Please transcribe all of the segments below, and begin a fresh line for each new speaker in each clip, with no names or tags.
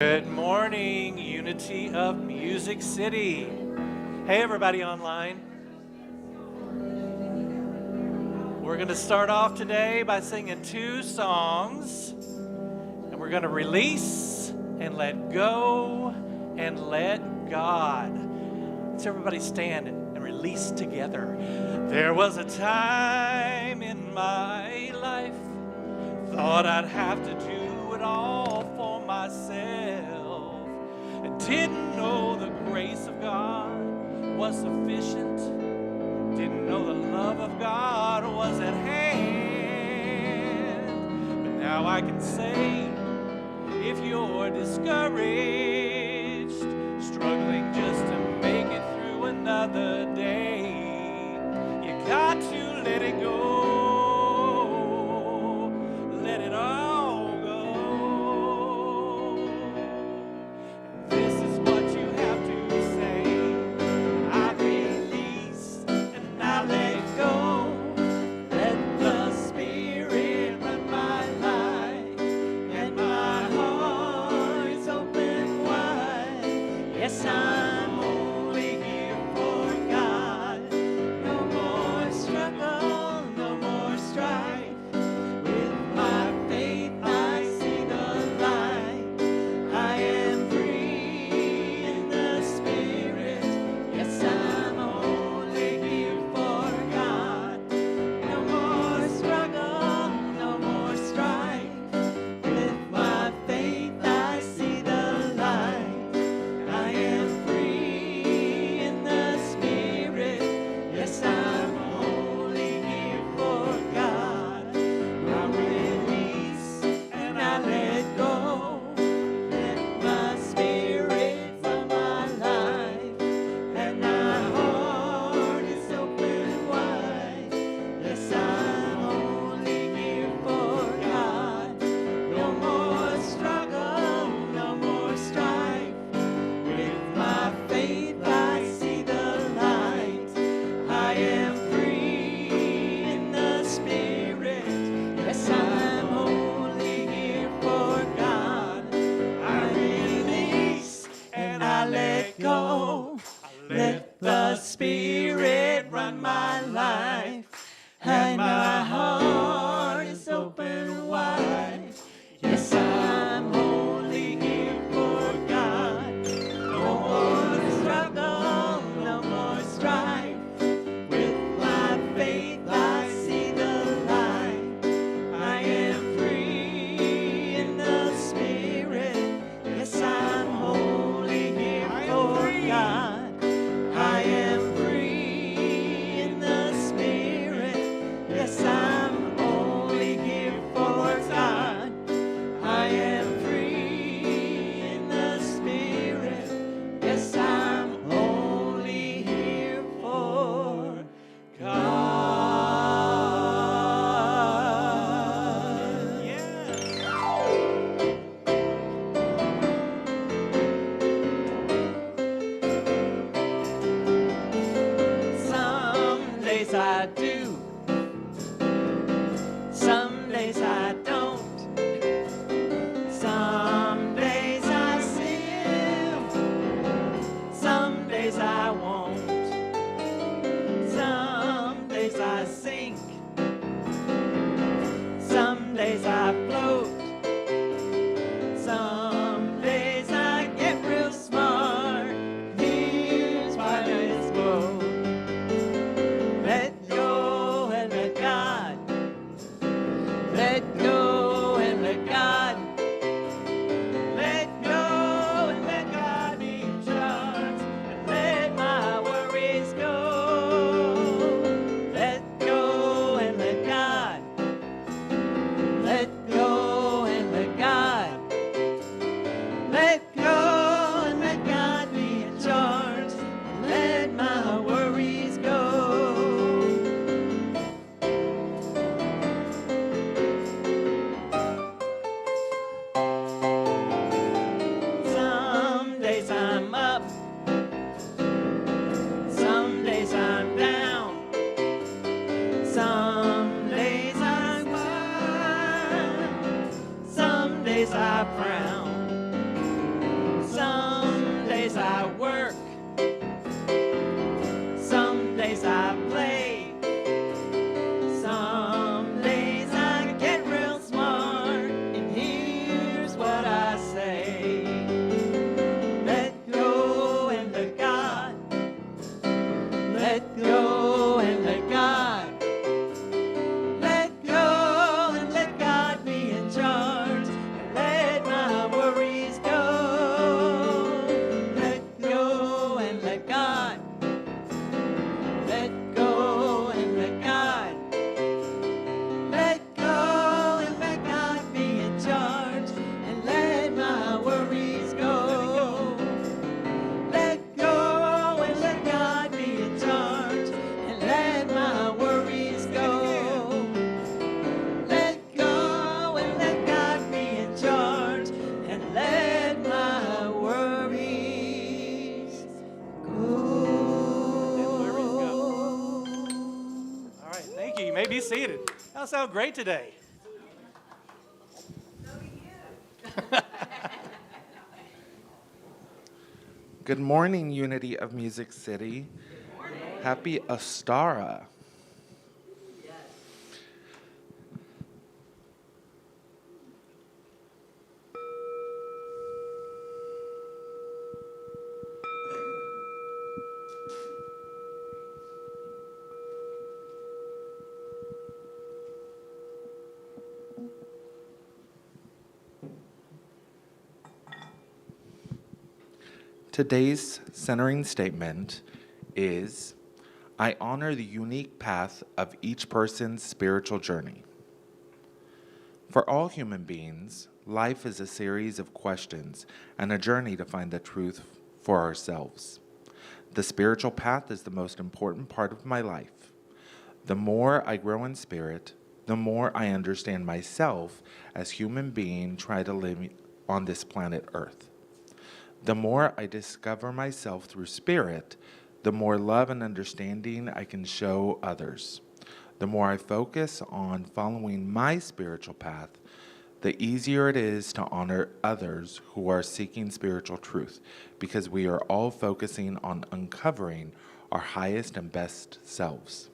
Good morning, Unity of Music City. Hey, everybody online. We're going to start off today by singing two songs, and we're going to release and let go and let God. Let's everybody stand and release together. There was a time in my life, thought I'd have to do it all for myself, and didn't know the grace of God was sufficient, didn't know the love of God was at hand. But now I can say, if you're discouraged, struggling just to make it through another day, you got to let it go, let it all go. This is what you have to say: I release and I let go. Let the Spirit run my life, and my heart is open may be seated. Y'all sound great today.
Good morning, Unity of Music City. Happy Ostara. Today's centering statement is, I honor the unique path of each person's spiritual journey. For all human beings, life is a series of questions and a journey to find the truth for ourselves. The spiritual path is the most important part of my life. The more I grow in spirit, the more I understand myself as human being trying to live on this planet Earth. The more I discover myself through spirit, the more love and understanding I can show others. The more I focus on following my spiritual path, the easier it is to honor others who are seeking spiritual truth, because we are all focusing on uncovering our highest and best selves.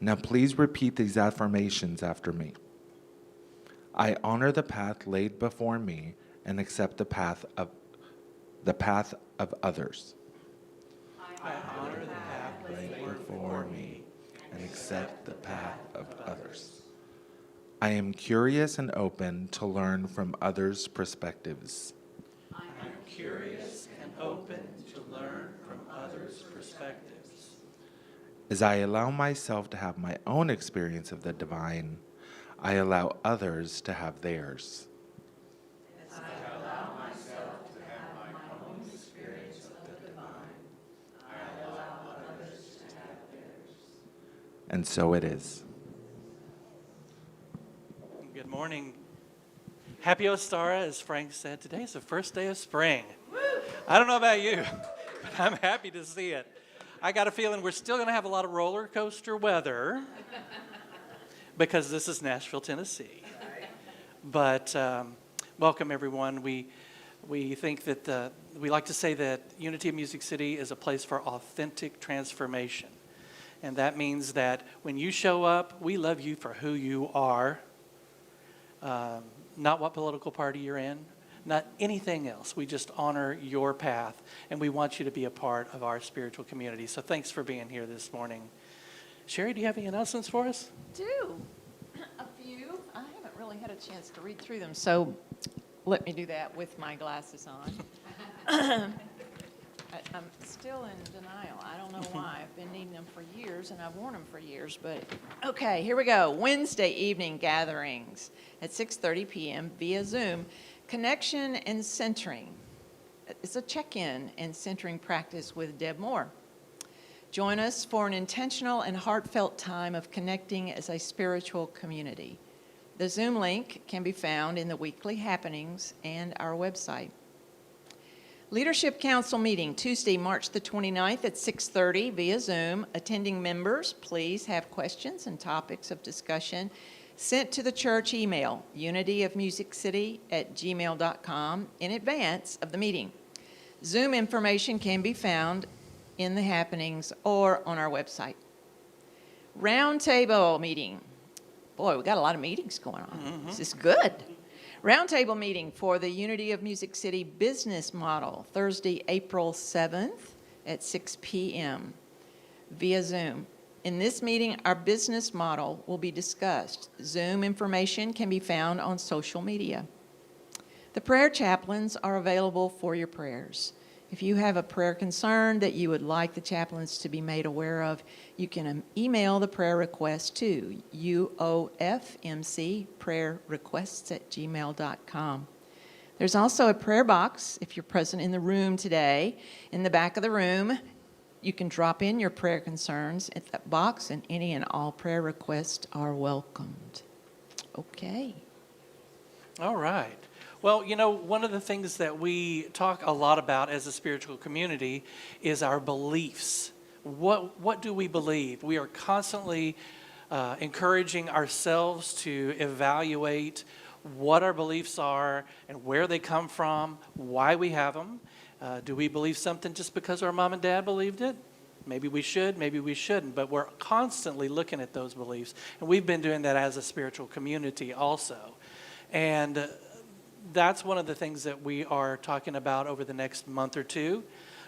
Now please repeat these affirmations after me. I honor the path laid before me and accept the path of others.
I honor the path laid before me
and accept the path of others. I am curious and open to learn from others' perspectives.
I am curious and open to learn from others' perspectives.
As I allow myself to have my own experience of the divine, I allow others to have theirs.
As I allow myself to have my own experience of the divine, I allow others to have theirs.
And so it is.
Good morning. Happy Ostara, as Frank said. Today is the first day of spring. Woo! I don't know about you, but I'm happy to see it. I got a feeling we're still going to have a lot of roller coaster weather because this is Nashville, Tennessee. But welcome, everyone. We think that we like to say that Unity of Music City is a place for authentic transformation. And that means that when you show up, we love you for who you are, not what political party you're in, not anything else. We just honor your path, and we want you to be a part of our spiritual community. So thanks for being here this morning. Sherry, do you have any announcements for us?
Do. A few. I haven't really had a chance to read through them, so let me do that with my glasses on. I'm still in denial. I don't know why. I've been needing them for years, and I've worn them for years. But okay, here we go. Wednesday evening gatherings at 6:30 p.m. via Zoom. Connection and centering. It's a check-in and centering practice with Deb Moore. Join us for an intentional and heartfelt time of connecting as a spiritual community. The Zoom link can be found in the weekly happenings and our website. Leadership Council meeting Tuesday, March the 29th at 6:30 via Zoom. Attending members, please have questions and topics of discussion sent to the church email, unityofmusiccity@gmail.com, in advance of the meeting. Zoom information can be found in the happenings or on our website. Roundtable meeting. Boy, we got a lot of meetings going on. Mm-hmm. This is good. Roundtable meeting for the Unity of Music City business model, Thursday, April 7th at 6 p.m. via Zoom. In this meeting, our business model will be discussed. Zoom information can be found on social media. The prayer chaplains are available for your prayers. If you have a prayer concern that you would like the chaplains to be made aware of, you can email the prayer request to uofmcprayerrequests@gmail.com. There's also a prayer box if you're present in the room today. In the back of the room, you can drop in your prayer concerns at that box, and any and all prayer requests are welcomed. Okay.
All right. Well, one of the things that we talk a lot about as a spiritual community is our beliefs. What do we believe? We are constantly encouraging ourselves to evaluate what our beliefs are and where they come from, why we have them. Do we believe something just because our mom and dad believed it? Maybe we should, maybe we shouldn't, but we're constantly looking at those beliefs. And we've been doing that as a spiritual community also. And that's one of the things that we are talking about over the next month or two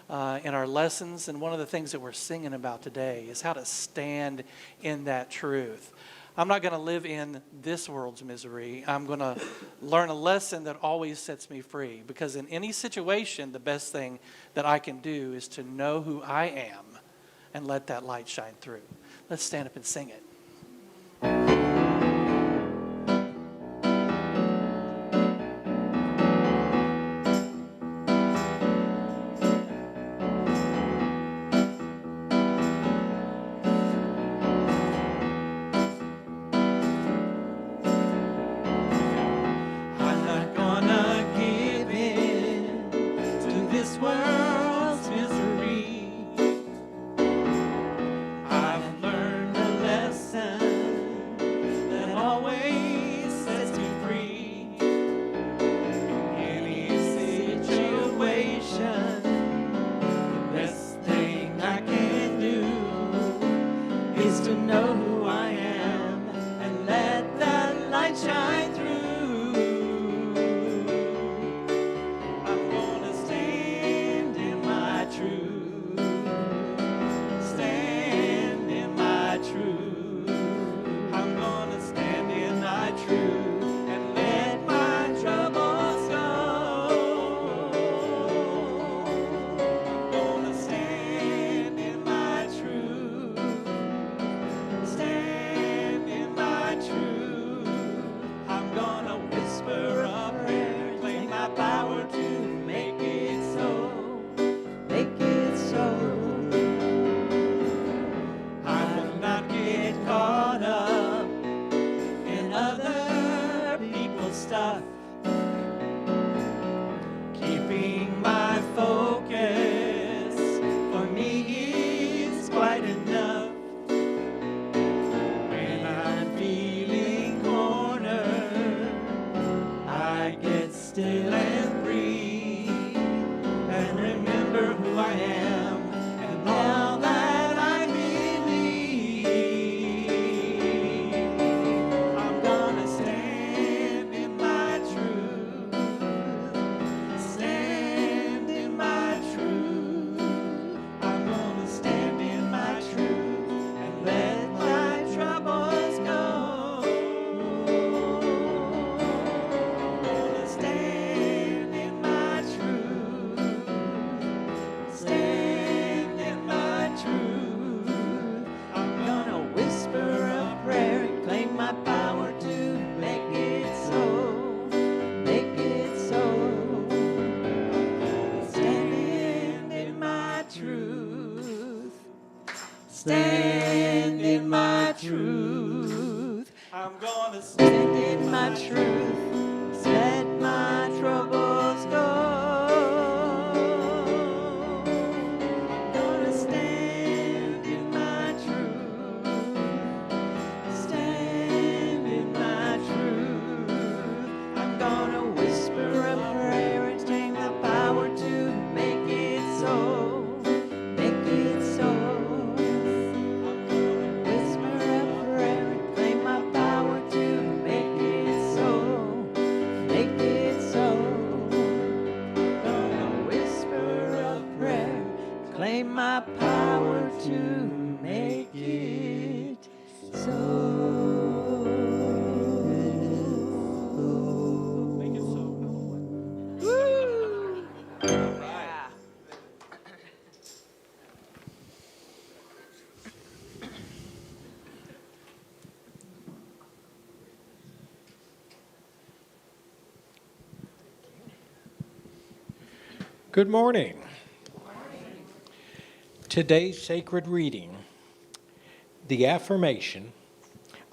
in our lessons. And one of the things that we're singing about today is how to stand in that truth. I'm not going to live in this world's misery. I'm going to learn a lesson that always sets me free. Because in any situation, the best thing that I can do is to know who I am and let that light shine through. Let's stand up and sing it.
Stand in my truth. I'm gonna stand in my truth. Let my troubles go. I'm gonna stand in my truth. Stand in my truth. I'm gonna whisper a prayer and claim the power to make it so. Make it so. My power to make it so. Make it so. Woo! Yeah.
Good morning. Today's sacred reading, the affirmation,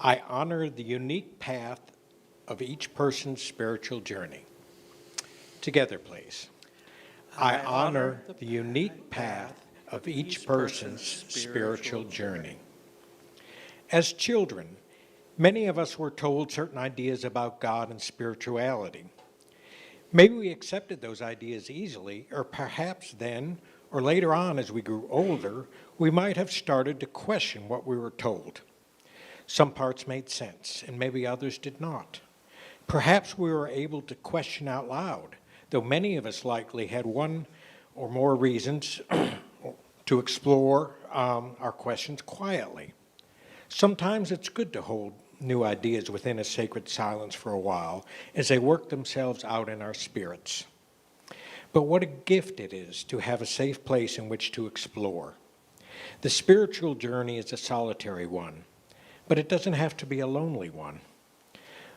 I honor the unique path of each person's spiritual journey. Together, please. I honor the unique path of each person's spiritual journey. As children, many of us were told certain ideas about God and spirituality. Maybe we accepted those ideas easily, or perhaps then, or later on as we grew older, we might have started to question what we were told. Some parts made sense, and maybe others did not. Perhaps we were able to question out loud, though many of us likely had one or more reasons to explore our questions quietly. Sometimes it's good to hold new ideas within a sacred silence for a while as they work themselves out in our spirits. But what a gift it is to have a safe place in which to explore. The spiritual journey is a solitary one, but it doesn't have to be a lonely one.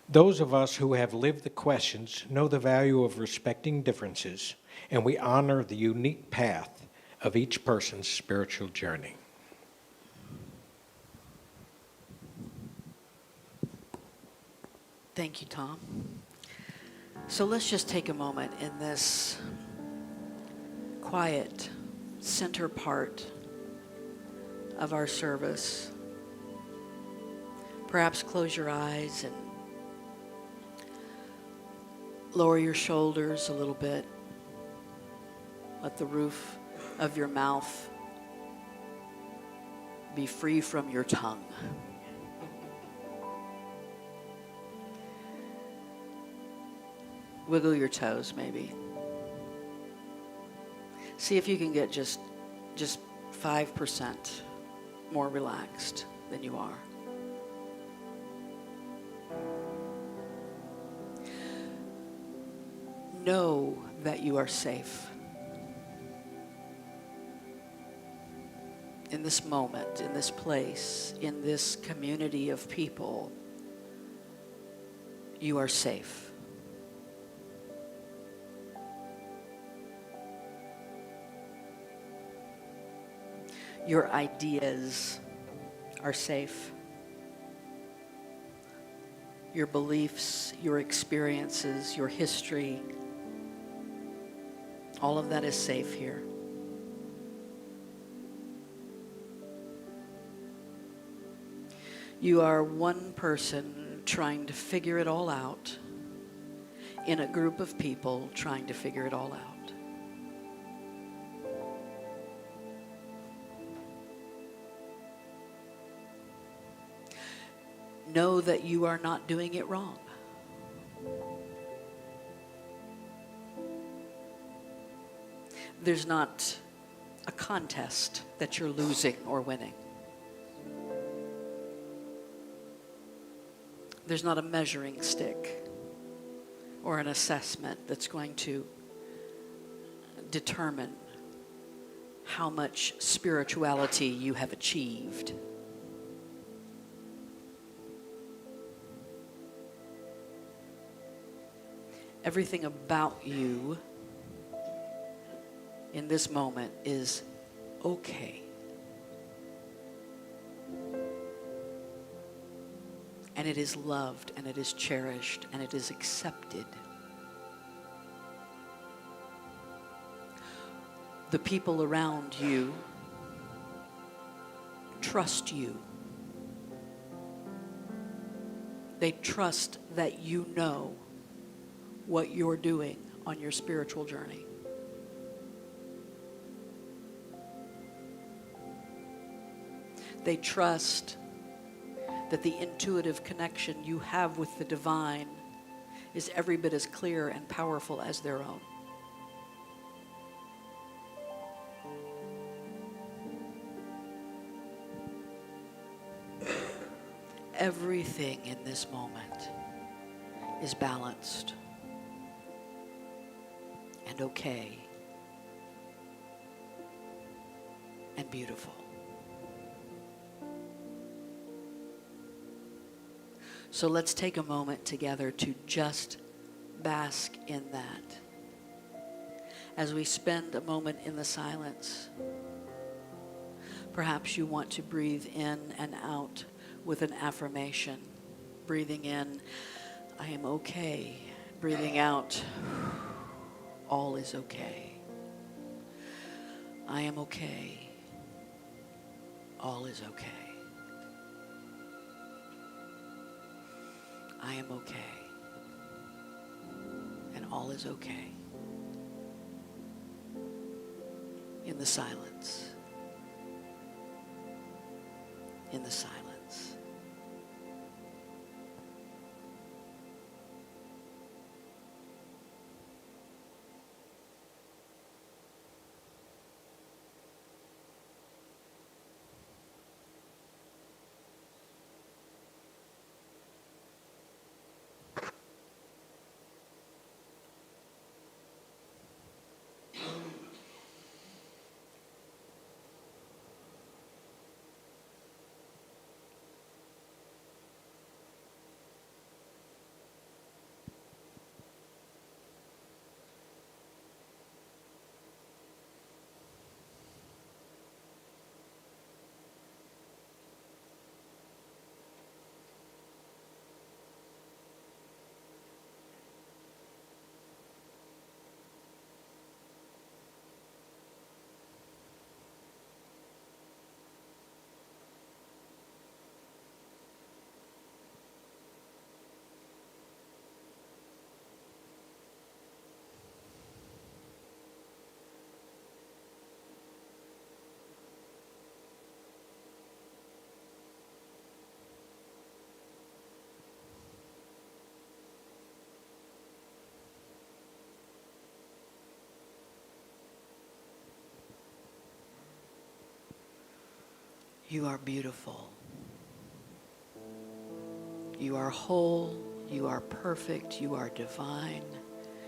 Those of us who have lived the questions know the value of respecting differences, and we honor the unique path of each person's spiritual journey.
Thank you, Tom. So let's just take a moment in this quiet center part of our service. Perhaps close your eyes and lower your shoulders a little bit. Let the roof of your mouth be free from your tongue. Wiggle your toes, maybe. See if you can get just 5% more relaxed than you are. Know that you are safe. In this moment, in this place, in this community of people, you are safe. Your ideas are safe. Your beliefs, your experiences, your history, all of that is safe here. You are one person trying to figure it all out in a group of people trying to figure it all out. Know that you are not doing it wrong. There's not a contest that you're losing or winning. There's not a measuring stick or an assessment that's going to determine how much spirituality you have achieved. Everything about you in this moment is okay. And it is loved, and it is cherished, and it is accepted. The people around you trust you. They trust that you know what you're doing on your spiritual journey. They trust that the intuitive connection you have with the divine is every bit as clear and powerful as their own. Everything in this moment is balanced and okay and beautiful. So let's take a moment together to just bask in that. As we spend a moment in the silence, perhaps you want to breathe in and out with an affirmation. Breathing in, I am okay. Breathing out. All is okay. I am okay. All is okay. I am okay. And all is okay. In the silence. In the silence. You are beautiful. You are whole. You are perfect. You are divine.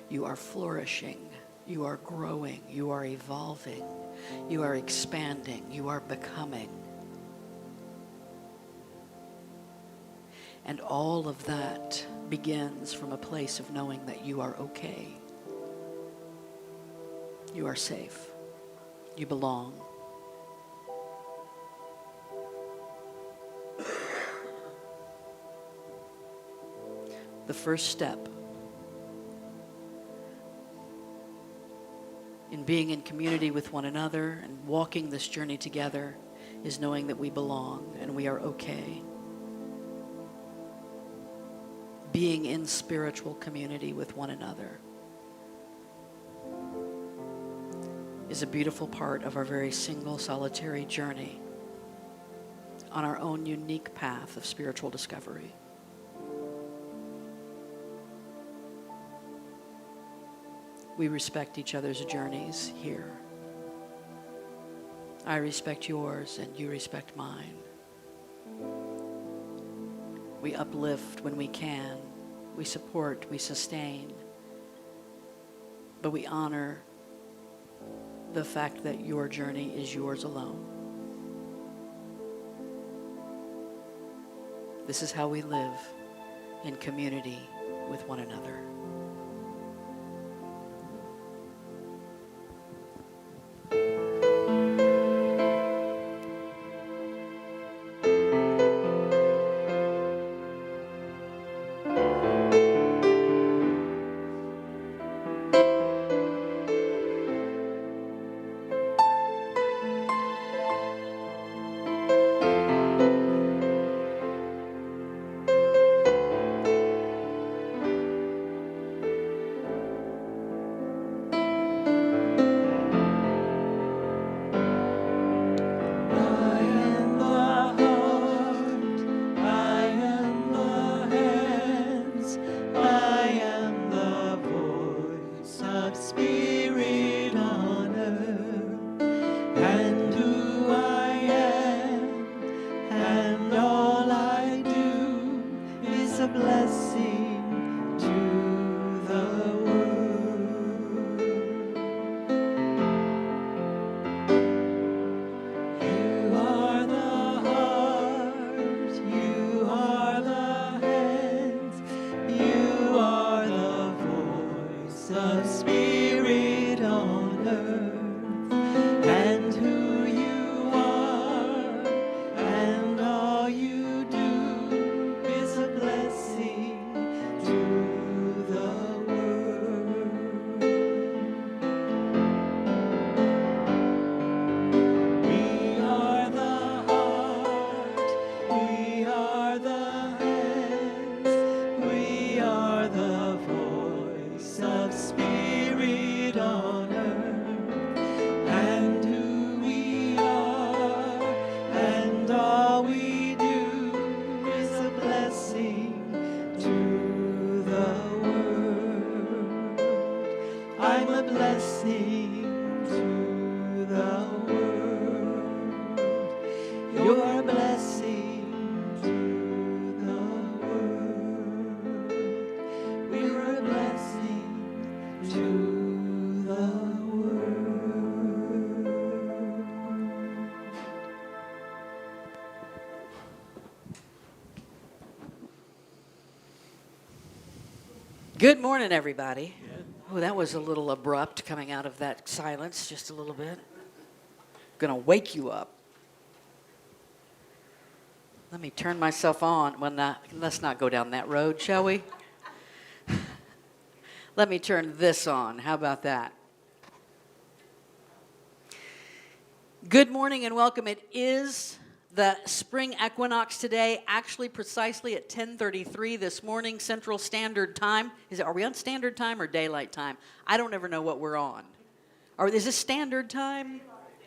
You are flourishing. You are growing. You are evolving. You are expanding. You are becoming. And all of that begins from a place of knowing that you are okay. You are safe. You belong. The first step in being in community with one another and walking this journey together is knowing that we belong and we are okay. Being in spiritual community with one another is a beautiful part of our very single, solitary journey on our own unique path of spiritual discovery. We respect each other's journeys here. I respect yours and you respect mine. We uplift when we can. We support, we sustain. But we honor the fact that your journey is yours alone. This is how we live in community with one another. Good morning, everybody. Oh, that was a little abrupt coming out of that silence, just a little bit. Gonna wake you up. Let me turn myself on. Well, let's not go down that road, shall we? Let me turn this on. How about that? Good morning and welcome. It is the spring equinox today, actually precisely at 10:33 this morning, Central Standard Time. Are we on Standard Time or Daylight Time? I don't ever know what we're on. Is this Standard Time?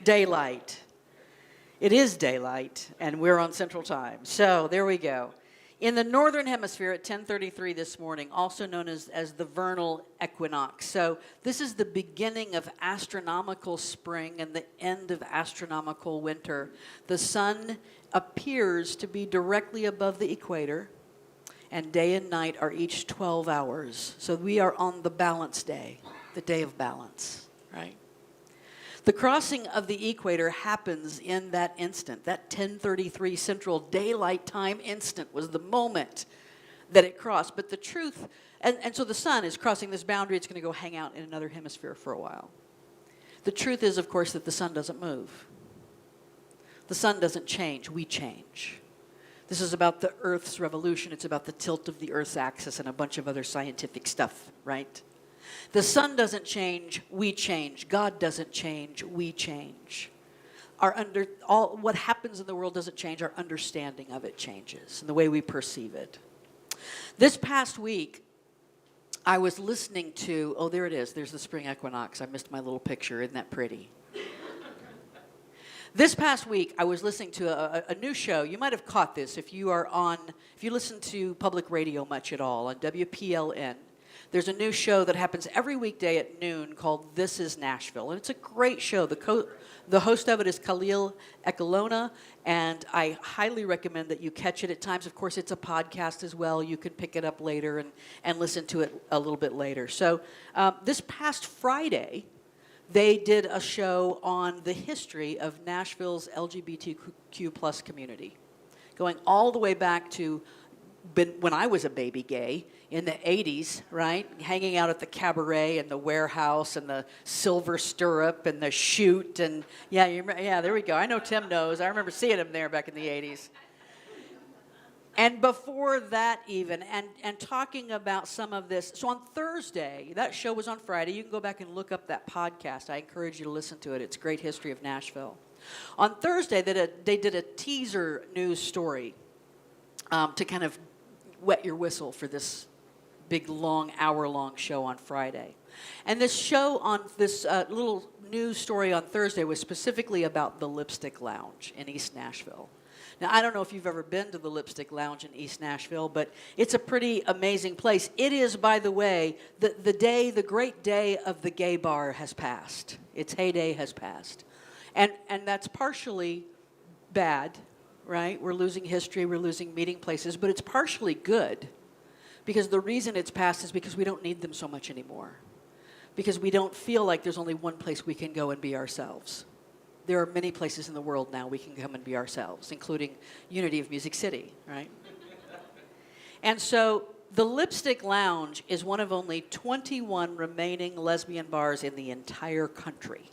Daylight. It is daylight, and we're on Central Time. So there we go. In the Northern Hemisphere at 10:33 this morning, also known as the Vernal Equinox. So this is the beginning of astronomical spring and the end of astronomical winter. The sun appears to be directly above the equator, and day and night are each 12 hours. So we are on the balance day, the day of balance, right? The crossing of the equator happens in that instant. That 10:33 Central Daylight Time instant was the moment that it crossed. But the truth, and so the sun is crossing this boundary. It's going to go hang out in another hemisphere for a while. The truth is, of course, that the sun doesn't move. The sun doesn't change. We change. This is about the Earth's revolution. It's about the tilt of the Earth's axis and a bunch of other scientific stuff, right? The sun doesn't change, we change. God doesn't change, we change. What happens in the world doesn't change, our understanding of it changes and the way we perceive it. This past week, I was listening to, oh, there it is, there's the spring equinox. I missed my little picture, isn't that pretty? This past week, I was listening to a new show. You might have caught this if you listen to public radio much at all, on WPLN. There's a new show that happens every weekday at noon called This is Nashville. And it's a great show. The host of it is Khalil Ekalona, and I highly recommend that you catch it at times. Of course, it's a podcast as well. You can pick it up later and listen to it a little bit later. So this past Friday, they did a show on the history of Nashville's LGBTQ plus community, going all the way back to when I was a baby gay in the 80s, right? Hanging out at the cabaret and the warehouse and the silver stirrup and the chute and yeah, there we go. I know Tim knows. I remember seeing him there back in the 80s. And before that even, and talking about some of this. So on Thursday, that show was on Friday. You can go back and look up that podcast. I encourage you to listen to it. It's Great History of Nashville. On Thursday, they did a teaser news story to kind of wet your whistle for this big, long, hour-long show on Friday. And this show on this little news story on Thursday was specifically about the Lipstick Lounge in East Nashville. Now, I don't know if you've ever been to the Lipstick Lounge in East Nashville, but it's a pretty amazing place. It is, by the way, the great day of the gay bar has passed. Its heyday has passed. And that's partially bad, right? We're losing history, we're losing meeting places, but it's partially good because the reason it's passed is because we don't need them so much anymore. Because we don't feel like there's only one place we can go and be ourselves. There are many places in the world now we can come and be ourselves, including Unity of Music City, right? And so the Lipstick Lounge is one of only 21 remaining lesbian bars in the entire country.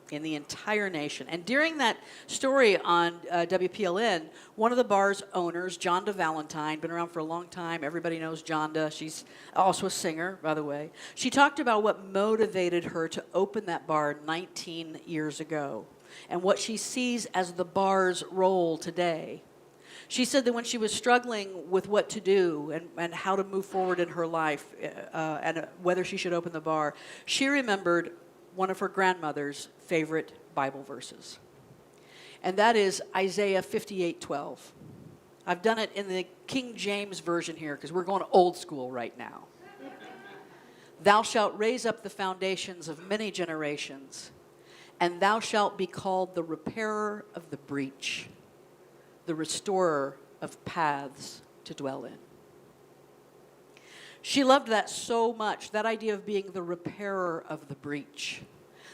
In the entire nation. And during that story on WPLN, one of the bar's owners, Jonda Valentine, been around for a long time. Everybody knows Jonda. She's also a singer, by the way. She talked about what motivated her to open that bar 19 years ago and what she sees as the bar's role today. She said that when she was struggling with what to do and how to move forward in her life and whether she should open the bar, she remembered one of her grandmother's favorite Bible verses. And that is Isaiah 58:12. I've done it in the King James Version here because we're going old school right now. Thou shalt raise up the foundations of many generations, and thou shalt be called the repairer of the breach, the restorer of paths to dwell in. She loved that so much, that idea of being the repairer of the breach,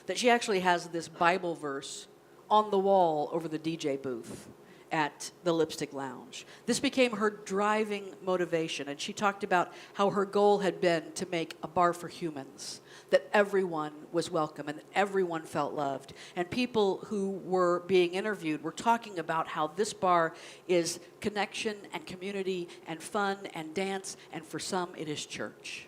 that she actually has this Bible verse on the wall over the DJ booth at the Lipstick Lounge. This became her driving motivation, and she talked about how her goal had been to make a bar for humans, that everyone was welcome and that everyone felt loved. And people who were being interviewed were talking about how this bar is connection and community and fun and dance, and for some it is church.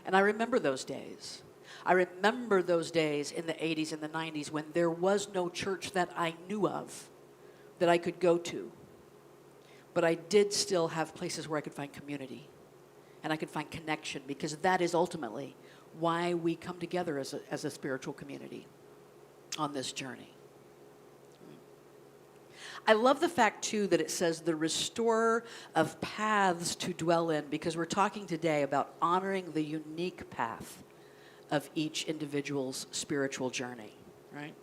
And I remember those days. I remember those days in the 80s and the 90s when there was no church that I knew of that I could go to. But I did still have places where I could find community and I could find connection, because that is ultimately why we come together as a spiritual community on this journey. I love the fact, too, that it says the restorer of paths to dwell in, because we're talking today about honoring the unique path of each individual's spiritual journey, right?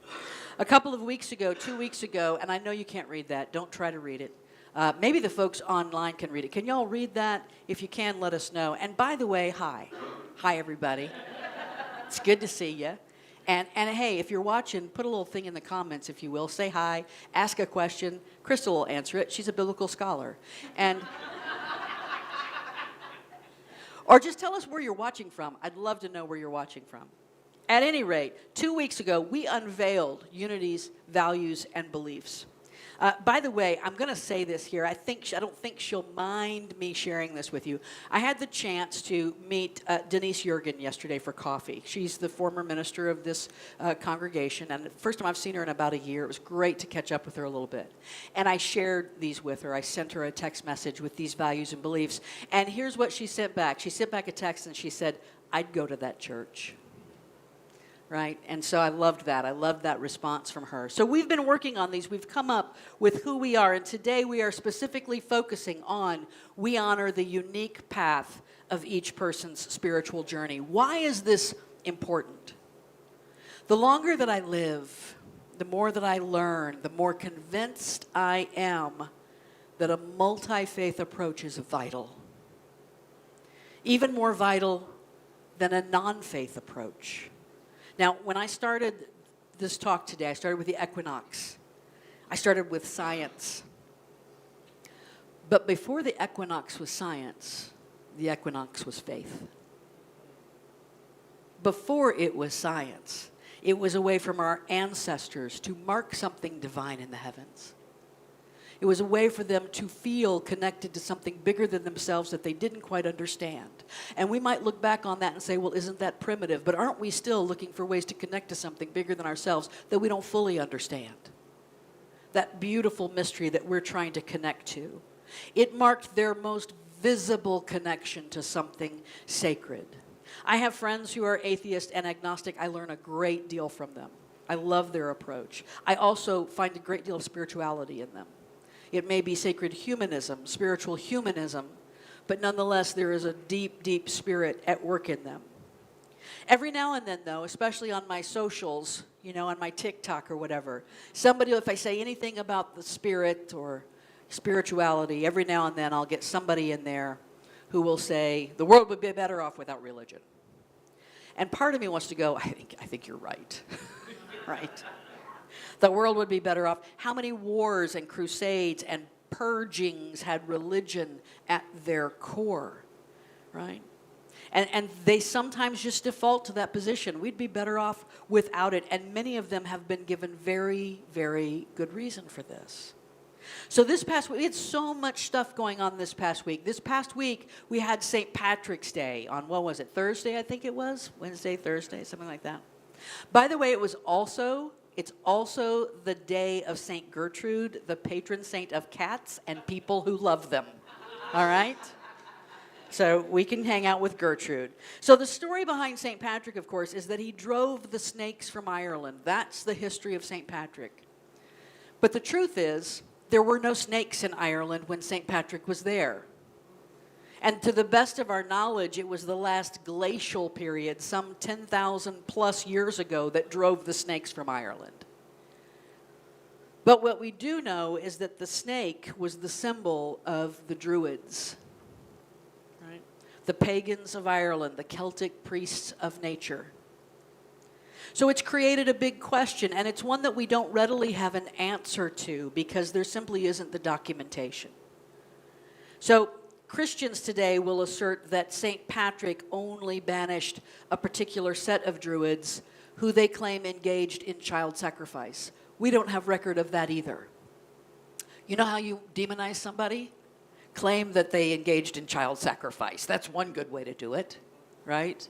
A couple of weeks ago, 2 weeks ago, and I know you can't read that. Don't try to read it. Maybe the folks online can read it. Can y'all read that? If you can, let us know. And by the way, hi. Hi, everybody. It's good to see you. And hey, if you're watching, put a little thing in the comments, if you will. Say hi. Ask a question. Crystal will answer it. She's a biblical scholar. And or just tell us where you're watching from. I'd love to know where you're watching from. At any rate, 2 weeks ago, we unveiled Unity's values and beliefs. By the way, I'm going to say this here. I don't think she'll mind me sharing this with you. I had the chance to meet Denise Jurgen yesterday for coffee. She's the former minister of this congregation, and the first time I've seen her in about a year. It was great to catch up with her a little bit. And I shared these with her. I sent her a text message with these values and beliefs. And here's what she sent back. She sent back a text, and she said, "I'd go to that church." Right? And so I loved that. I loved that response from her. So we've been working on these. We've come up with who we are. And today we are specifically focusing on we honor the unique path of each person's spiritual journey. Why is this important? The longer that I live, the more that I learn, the more convinced I am that a multi-faith approach is vital. Even more vital than a non-faith approach. Now, when I started this talk today, I started with the equinox. I started with science. But before the equinox was science, the equinox was faith. Before it was science, it was a way from our ancestors to mark something divine in the heavens. It was a way for them to feel connected to something bigger than themselves that they didn't quite understand. And we might look back on that and say, well, isn't that primitive? But aren't we still looking for ways to connect to something bigger than ourselves that we don't fully understand? That beautiful mystery that we're trying to connect to. It marked their most visible connection to something sacred. I have friends who are atheist and agnostic. I learn a great deal from them. I love their approach. I also find a great deal of spirituality in them. It may be sacred humanism, spiritual humanism, but nonetheless, there is a deep, deep spirit at work in them. Every now and then, though, especially on my socials, on my TikTok or whatever, somebody, if I say anything about the spirit or spirituality, every now and then I'll get somebody in there who will say, the world would be better off without religion. And part of me wants to go, I think you're right, right? The world would be better off. How many wars and crusades and purgings had religion at their core, right? And they sometimes just default to that position. We'd be better off without it. And many of them have been given very, very good reason for this. So this past week, we had so much stuff going on this past week. This past week, we had St. Patrick's Day on, what was it, Thursday, I think it was? Wednesday, Thursday, something like that. By the way, it's also the day of St. Gertrude, the patron saint of cats and people who love them. All right? So we can hang out with Gertrude. So the story behind St. Patrick, of course, is that he drove the snakes from Ireland. That's the history of St. Patrick. But the truth is, there were no snakes in Ireland when St. Patrick was there. And to the best of our knowledge, it was the last glacial period, some 10,000 plus years ago, that drove the snakes from Ireland. But what we do know is that the snake was the symbol of the Druids, right? The pagans of Ireland, the Celtic priests of nature. So it's created a big question, and it's one that we don't readily have an answer to because there simply isn't the documentation. So Christians today will assert that St. Patrick only banished a particular set of Druids who they claim engaged in child sacrifice. We don't have record of that either. You know how you demonize somebody? Claim that they engaged in child sacrifice. That's one good way to do it, right?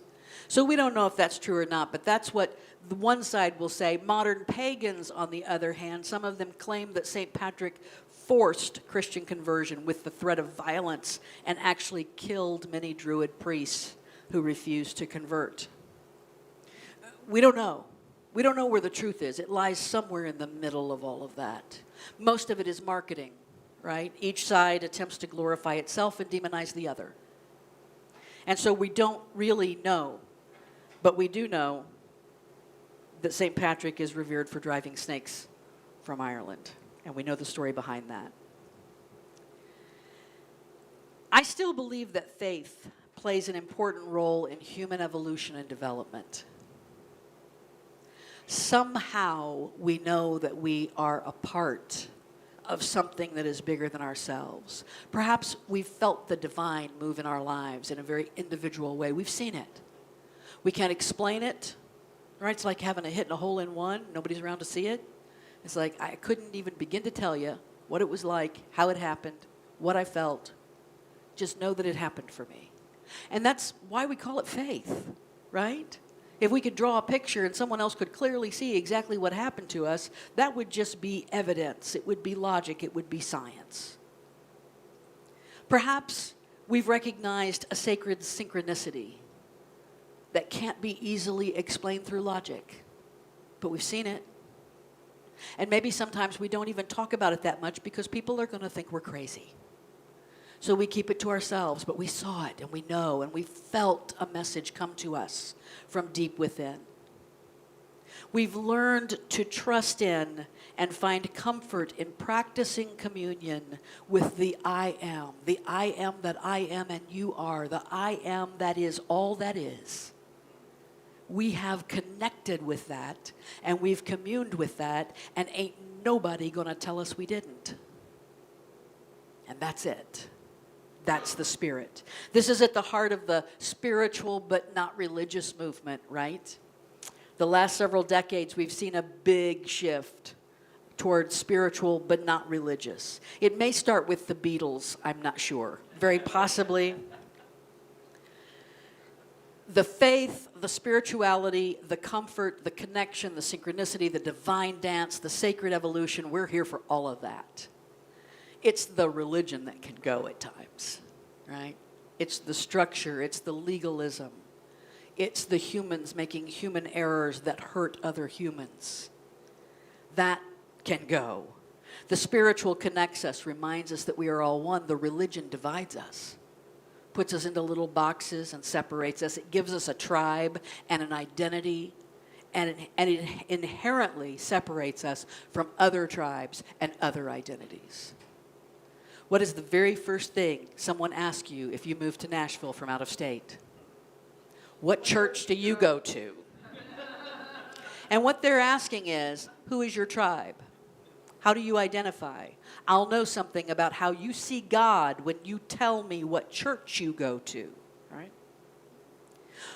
So we don't know if that's true or not, but that's what the one side will say. Modern pagans, on the other hand, some of them claim that St. Patrick forced Christian conversion with the threat of violence and actually killed many Druid priests who refused to convert. We don't know. We don't know where the truth is. It lies somewhere in the middle of all of that. Most of it is marketing, right? Each side attempts to glorify itself and demonize the other. And so we don't really know, but we do know that St. Patrick is revered for driving snakes from Ireland. And we know the story behind that. I still believe that faith plays an important role in human evolution and development. Somehow we know that we are a part of something that is bigger than ourselves. Perhaps we've felt the divine move in our lives in a very individual way. We've seen it. We can't explain it, right? It's like having a hit in a hole-in-one. Nobody's around to see it. It's like I couldn't even begin to tell you what it was like, how it happened, what I felt. Just know that it happened for me. And that's why we call it faith, right? If we could draw a picture and someone else could clearly see exactly what happened to us, that would just be evidence. It would be logic. It would be science. Perhaps we've recognized a sacred synchronicity that can't be easily explained through logic, but we've seen it. And maybe sometimes we don't even talk about it that much because people are going to think we're crazy. So we keep it to ourselves, but we saw it and we know and we felt a message come to us from deep within. We've learned to trust in and find comfort in practicing communion with the I am that I am and you are, the I am that is all that is. We have connected with that and we've communed with that, and ain't nobody gonna tell us we didn't. And that's it. That's the spirit. This is at the heart of the spiritual but not religious movement, right? The last several decades, we've seen a big shift towards spiritual but not religious. It may start with the Beatles, I'm not sure. Very possibly. The faith, the spirituality, the comfort, the connection, the synchronicity, the divine dance, the sacred evolution, we're here for all of that. It's the religion that can go at times, right? It's the structure, it's the legalism. It's the humans making human errors that hurt other humans. That can go. The spiritual connects us, reminds us that we are all one. The religion divides us, puts us into little boxes and separates us. It gives us a tribe and an identity, and it inherently separates us from other tribes and other identities. What is the very first thing someone asks you if you move to Nashville from out of state? What church do you go to? And what they're asking is, who is your tribe? How do you identify? I'll know something about how you see God when you tell me what church you go to, right?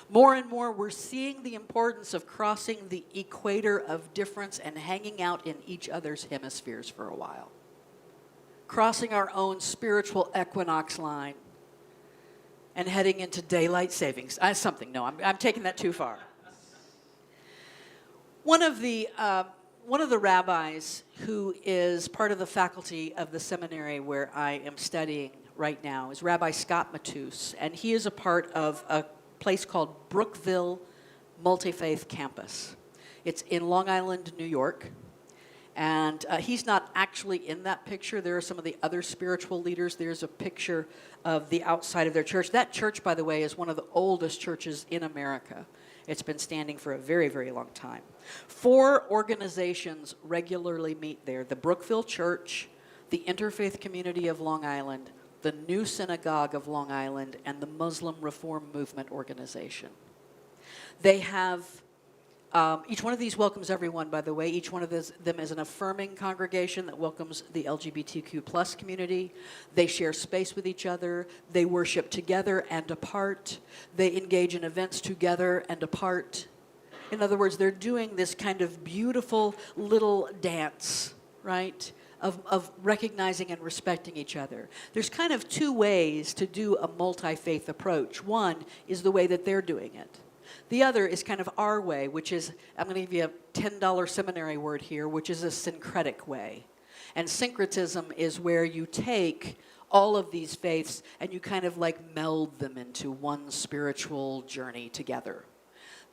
More and more, we're seeing the importance of crossing the equator of difference and hanging out in each other's hemispheres for a while. Crossing our own spiritual equinox line and heading into daylight savings. I'm taking that too far. One of the rabbis who is part of the faculty of the seminary where I am studying right now is Rabbi Scott Matus, and he is a part of a place called Brookville Multi-Faith Campus. It's in Long Island, New York. And he's not actually in that picture. There are some of the other spiritual leaders. There's a picture of the outside of their church. That church, by the way, is one of the oldest churches in America. It's been standing for a very, very long time. 4 organizations regularly meet there: the Brookville Church, the Interfaith Community of Long Island, the New Synagogue of Long Island, and the Muslim Reform Movement Organization. They have Each one of these welcomes everyone, by the way. Each one of them is an affirming congregation that welcomes the LGBTQ plus community. They share space with each other. They worship together and apart. They engage in events together and apart. In other words, they're doing this kind of beautiful little dance, right, of recognizing and respecting each other. There's kind of two ways to do a multi-faith approach. One is the way that they're doing it. The other is kind of our way, which is, I'm going to give you a $10 seminary word here, which is a syncretic way. And syncretism is where you take all of these faiths and you kind of like meld them into one spiritual journey together.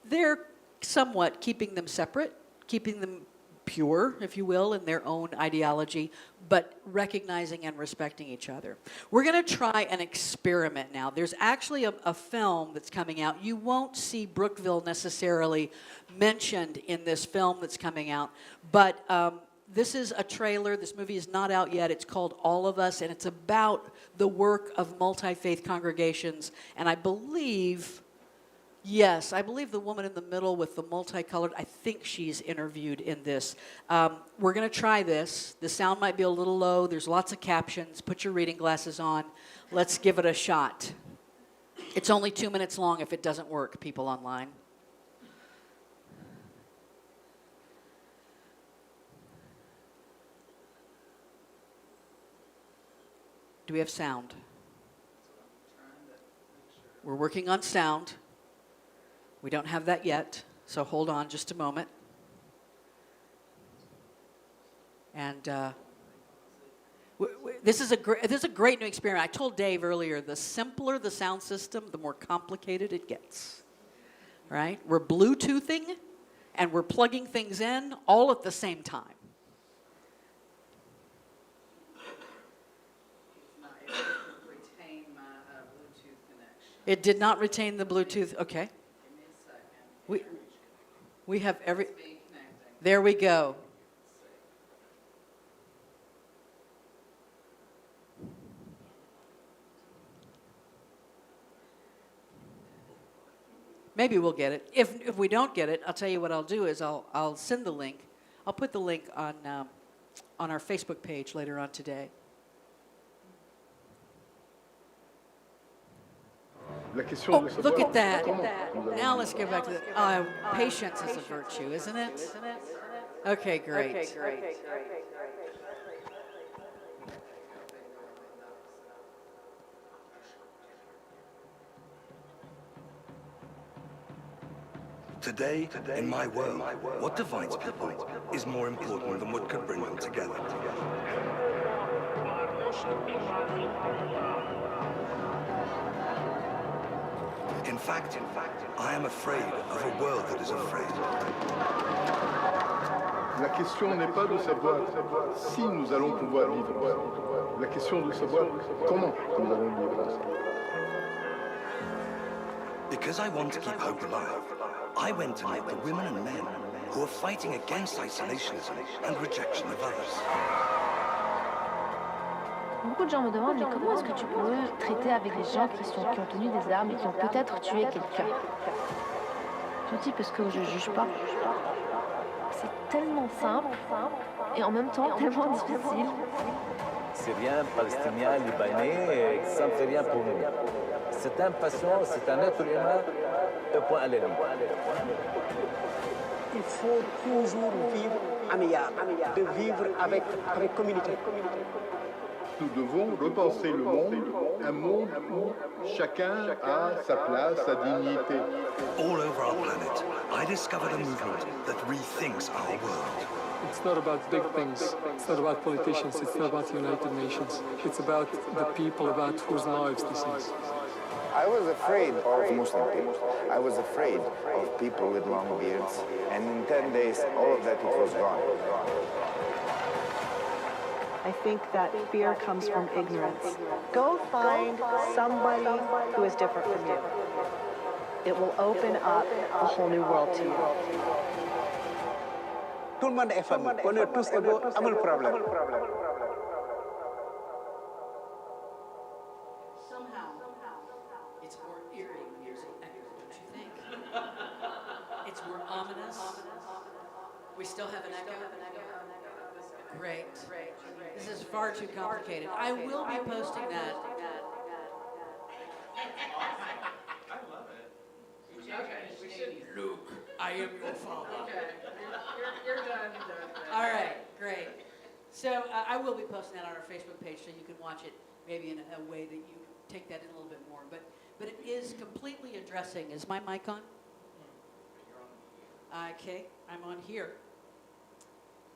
They're somewhat keeping them separate, keeping them pure, if you will, in their own ideology, but recognizing and respecting each other. We're going to try an experiment now. There's actually a film that's coming out. You won't see Brookville necessarily mentioned in this film that's coming out, but this is a trailer. This movie is not out yet. It's called All of Us, and it's about the work of multi-faith congregations, and I believe the woman in the middle with the multicolored, I think she's interviewed in this. We're going to try this. The sound might be a little low. There's lots of captions. Put your reading glasses on. Let's give it a shot. It's only 2 minutes long if it doesn't work, people online. Do we have sound? We're working on sound. We don't have that yet, so hold on just a moment. And this is a great new experiment. I told Dave earlier, the simpler the sound system, the more complicated it gets. Right? We're Bluetoothing and we're plugging things in all at the same time. It did not retain the Bluetooth. Okay. We have every. There we go. Maybe we'll get it. If we don't get it, I'll tell you what I'll do is I'll send the link. I'll put the link on our Facebook page later on today. Oh, look at that. Now let's get back to the... patience is a virtue, isn't it? Okay, great.
Today, in my world, what divides people is more important than what could bring them together. In fact, I am afraid of a world that is afraid.
La question n'est pas de savoir si nous allons pouvoir vivre ensemble. La question de savoir comment nous allons vivre ensemble.
Because I want to keep hope alive, I went to meet the women and men who are fighting against isolationism and rejection of others.
Beaucoup de gens me demandent, mais comment est-ce que tu peux traiter avec des gens qui ont tenu des armes et qui ont peut-être tué quelqu'un? Je dis parce que je ne juge pas. C'est tellement simple et en même temps tellement difficile.
Syriens, Palestiniens, Libanais, ça ne fait rien pour nous. C'est un patient, c'est un être humain, point à la ligne.
Il faut toujours vivre amiable, de vivre avec communauté.
Nous devons repenser le monde, un monde où chacun a sa place, sa dignité.
All over our planet, I discovered a movement that rethinks our world.
It's not about big things, it's not about politicians, it's not about the United Nations. It's about the people, about whose lives this is.
I was afraid of Muslim people. I was afraid of people with long beards. And in 10 days, all of that, it was gone.
I think that fear comes from ignorance. Go find somebody who is different from you. It will open up a whole new world to you.
Tout le monde est famille. On est tous égaux, amul problème.
Somehow, it's more eerie when there's an echo, don't you think? It's more ominous. We still have an echo? Great. This is far too complicated. I will be posting that.
I love it.
Okay. Luke, I am your father.
Okay, you're done.
All right, great. So I will be posting that on our Facebook page so you can watch it maybe in a way that you take that in a little bit more. But it is completely addressing. Is my mic on? Okay, I'm on here.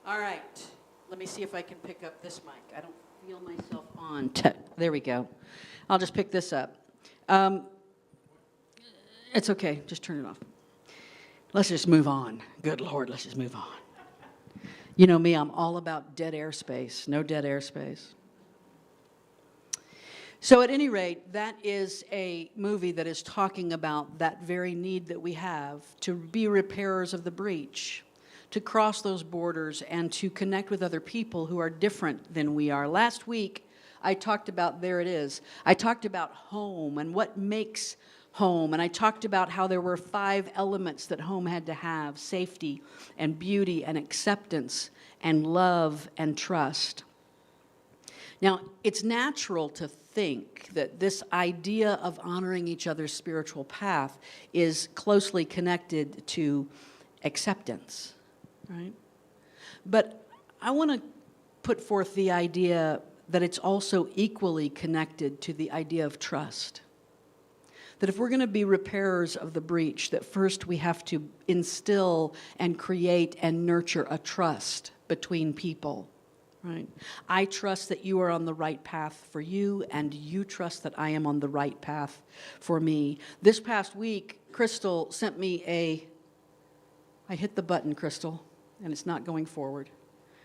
All right. Let me see if I can pick up this mic. I don't feel myself on. There we go. I'll just pick this up. It's okay. Just turn it off. Let's just move on. Good Lord, let's just move on. You know me, I'm all about dead airspace. No dead airspace. So at any rate, that is a movie that is talking about that very need that we have to be repairers of the breach, to cross those borders and to connect with other people who are different than we are. Last week, I talked about, there it is, I talked about home and what makes home, and I talked about how there were 5 elements that home had to have: safety and beauty and acceptance and love and trust. Now, it's natural to think that this idea of honoring each other's spiritual path is closely connected to acceptance, right? But I want to put forth the idea that it's also equally connected to the idea of trust. That if we're going to be repairers of the breach, that first we have to instill and create and nurture a trust between people, right? I trust that you are on the right path for you, and you trust that I am on the right path for me. This past week, Crystal sent me I hit the button, Crystal, and it's not going forward.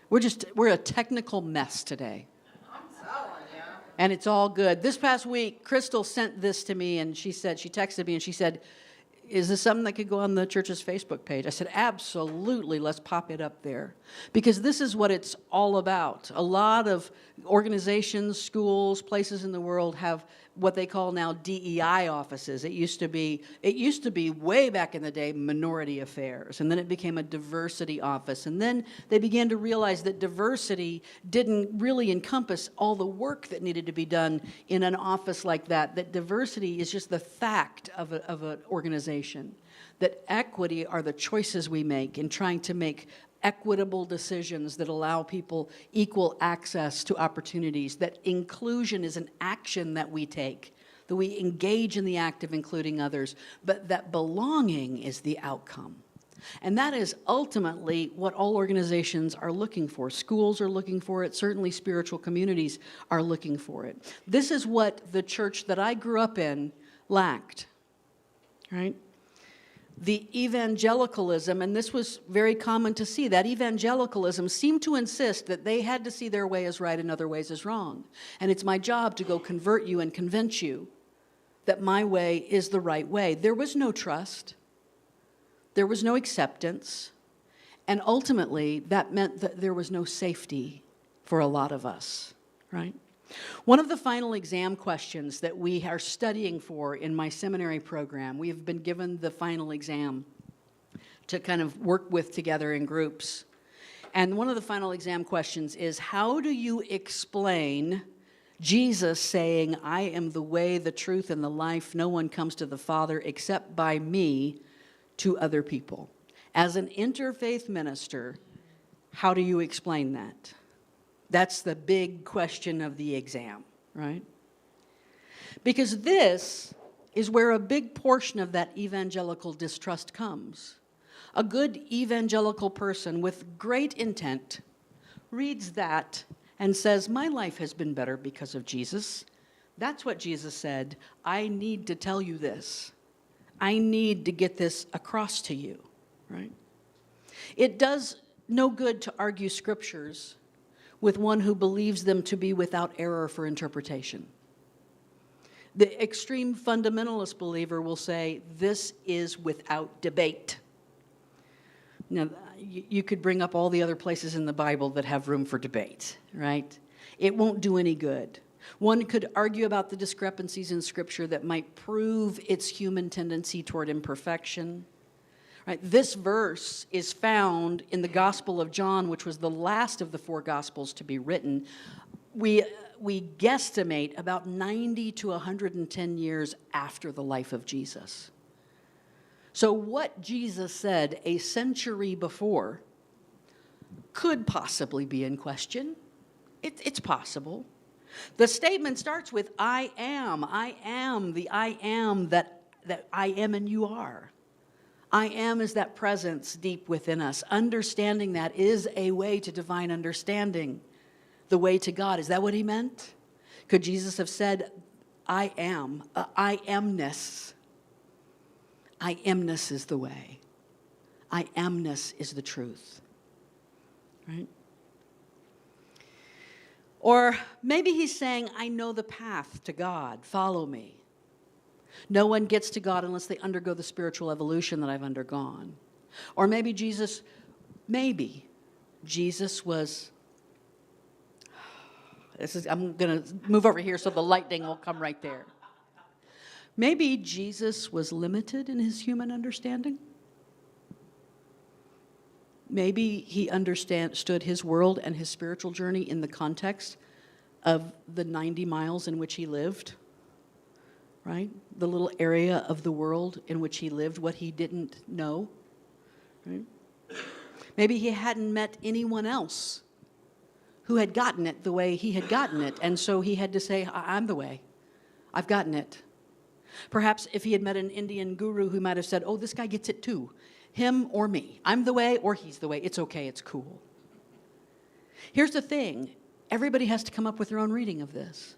We're a technical mess today. And it's all good. This past week, Crystal sent this to me, and she texted me, and she said, is this something that could go on the church's Facebook page? I said, absolutely, let's pop it up there. Because this is what it's all about. A lot of organizations, schools, places in the world have what they call now DEI offices. It used to be way back in the day minority affairs, and then it became a diversity office. And then they began to realize that diversity didn't really encompass all the work that needed to be done in an office like that, that diversity is just the fact of an organization, that equity are the choices we make in trying to make equitable decisions that allow people equal access to opportunities, that inclusion is an action that we take, that we engage in the act of including others, but that belonging is the outcome. And that is ultimately what all organizations are looking for. Schools are looking for it. Certainly spiritual communities are looking for it. This is what the church that I grew up in lacked, right? The evangelicalism, and this was very common to see, that evangelicalism seemed to insist that they had to see their way as right and other ways as wrong. And it's my job to go convert you and convince you that my way is the right way. There was no trust. There was no acceptance. And ultimately, that meant that there was no safety for a lot of us, right? One of the final exam questions that we are studying for in my seminary program, we have been given the final exam to kind of work with together in groups. And one of the final exam questions is, how do you explain Jesus saying, I am the way, the truth, and the life. No one comes to the Father except by me, to other people? As an interfaith minister, how do you explain that? That's the big question of the exam, right? Because this is where a big portion of that evangelical distrust comes. A good evangelical person with great intent reads that and says, my life has been better because of Jesus. That's what Jesus said. I need to tell you this. I need to get this across to you, right? It does no good to argue scriptures with one who believes them to be without error for interpretation. The extreme fundamentalist believer will say, this is without debate. Now, you could bring up all the other places in the Bible that have room for debate, right? It won't do any good. One could argue about the discrepancies in Scripture that might prove its human tendency toward imperfection,
Right? This verse is found in the Gospel of John, which was the last of the 4 Gospels to be written. We guesstimate about 90 to 110 years after the life of Jesus. So what Jesus said a century before could possibly be in question. It's possible. The statement starts with, I am the I am that I am and you are. I am is that presence deep within us. Understanding that is a way to divine understanding, the way to God. Is that what he meant? Could Jesus have said, I am, I amness? I amness is the way. I amness is the truth. Right? Or maybe he's saying, I know the path to God. Follow me. No one gets to God unless they undergo the spiritual evolution that I've undergone. Or maybe Jesus was, I'm going to move over here so the lightning will come right there. Maybe Jesus was limited in his human understanding. Maybe he understood his world and his spiritual journey in the context of the 90 miles in which he lived. Right? The little area of the world in which he lived, what he didn't know. Right? Maybe he hadn't met anyone else who had gotten it the way he had gotten it, and so he had to say, I'm the way. I've gotten it. Perhaps if he had met an Indian guru who might have said, oh, this guy gets it too. Him or me. I'm the way or he's the way. It's okay, it's cool. Here's the thing. Everybody has to come up with their own reading of this.